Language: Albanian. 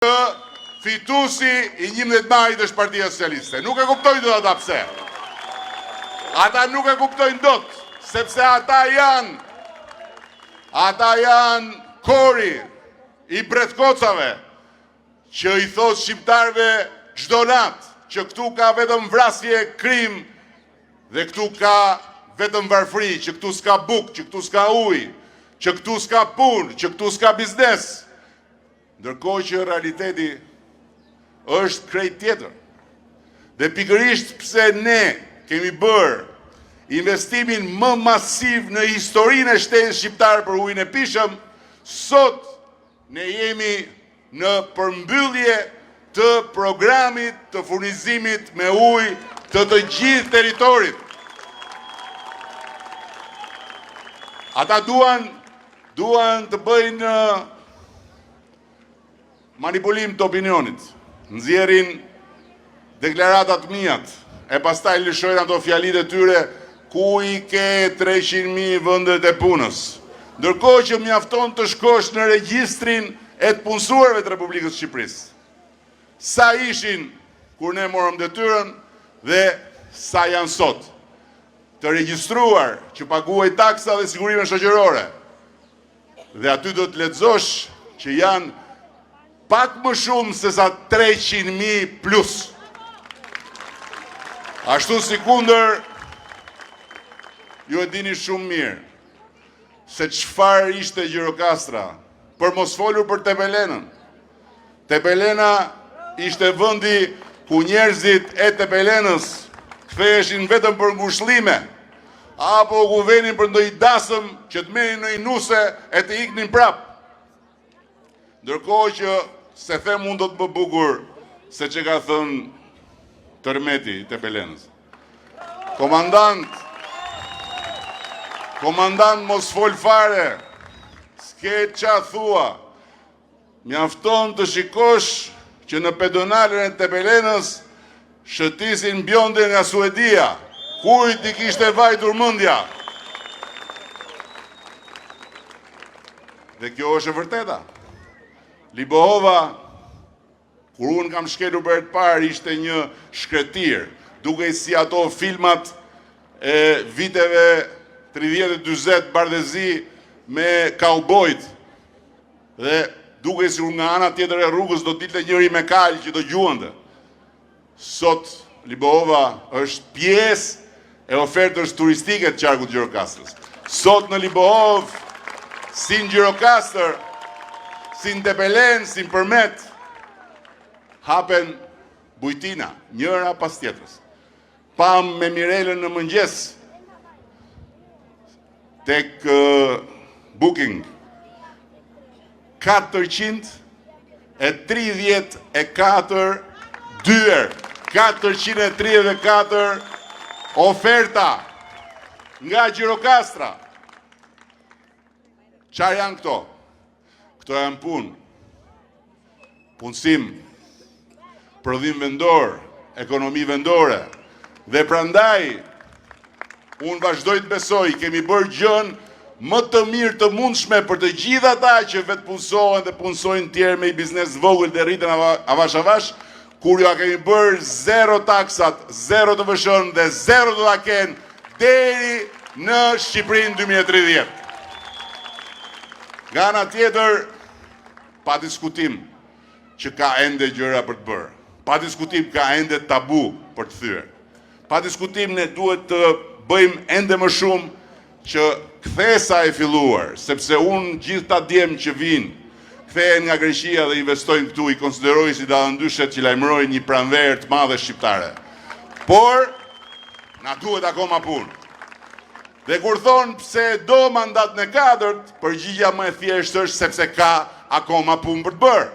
Fitusi I 11 majit është Partia Socialiste. Nuk e kuptojnë dot ata pse. Ata nuk e kuptojnë dot, sepse ata janë kori I bretkocave që I thot shqiptarve çdo natë që këtu ka vetëm vrasje, krim dhe këtu ka vetëm varfëri, që këtu s'ka bukë, që këtu s'ka ujë, që këtu s'ka punë, që këtu s'ka biznes. Ndërkohë që realiteti është krejt tjetër. Dhe pikërisht pse ne kemi bërë investimin më masiv në historinë e shtetit shqiptar për ujin e pishëm, sot ne jemi në përmbyllje të programit të furnizimit me ujë të gjithë territorit. Ata duan të bëjnë manipulim të opinionit, nxjerrin deklaratat mijat, e pastaj lëshojnë ato fjalit e tyre ku I ke 300.000 vendet e punës. Ndërkohë që mjafton të shkosh në regjistrin e të punësuarve të Republikës Shqipërisë. Sa ishin kur ne morëm detyrën dhe sa janë sot. Të regjistruar që paguaj taksa dhe sigurime shoqërore. Dhe aty do të lexosh që janë pak më shumë se sa 300.000 plus. Ashtu si kundër, ju e dini shumë mirë se çfarë ishte Gjirokastra, për mos folur për Tepelenën. Tepelena ishte vendi ku njerëzit e Tepelenës ktheheshin vetëm për ngushëllime, apo ku venin për ndonjë dasëm që të merrin në nuse e të iknin prap. Ndërkohë që se them unë do të më bukur se që ka thënë Tërmeti I Tepelenës. Komandant mos fol fare, s'ke qa thua, mjafton të shikosh që në pedonalen e Tepelenës shëtisin bjonde nga Suedia, kujt I kishte vajtur mendja. Dhe kjo është e vërteta. Libohova, kur unë kam shkelur për të parë, ishte një shkretir, duke si ato filmat e viteve 30-40 Bardezi me kaubojt, dhe duke si unë nga ana tjetër e rrugës do dilte njëri me kalë që do gjuante. Sot Libohova është pjesë e ofertës turistike të qarkut Gjirokastrës. Sot në Libohov, si në Gjirokastër, si në Tepelen, si në Përmet, hapen bujtina, njëra pas tjetrës. Pam me Mirelën në mëngjes, tek Booking, 434 dyer, 434 oferta nga Gjirokastra. Çfarë janë këto? Këto janë punë, punësim, prodhim vendor, ekonomi vendore. Dhe prandaj, unë vazhdoj të besoj, kemi bërë gjën më të mirë të mundshme për të gjithë ata që vetë punësohen dhe punësojnë tjerë me I biznes vogël dhe rritën avash, kur ja kemi bërë 0 taksat, 0 të vëshën dhe 0 të laken deri në Shqipërinë 2030. Nga ana tjetër, pa diskutim që ka ende gjëra për të bërë. Pa diskutim ka ende tabu për të thyer. Pa diskutim ne duhet të bëjmë ende më shumë që kthesa e filluar, sepse unë gjithë ta djem që vinë, kthehen nga Greqia dhe investojnë këtu, I konsideroj si dallandyshet që lajmërojnë një pranverë të madhe shqiptare. Por, na duhet akoma punë. Dhe kur thonë pse do mandat në 4, përgjigja më e thjeshtë është sepse ka akoma punë për të bërë.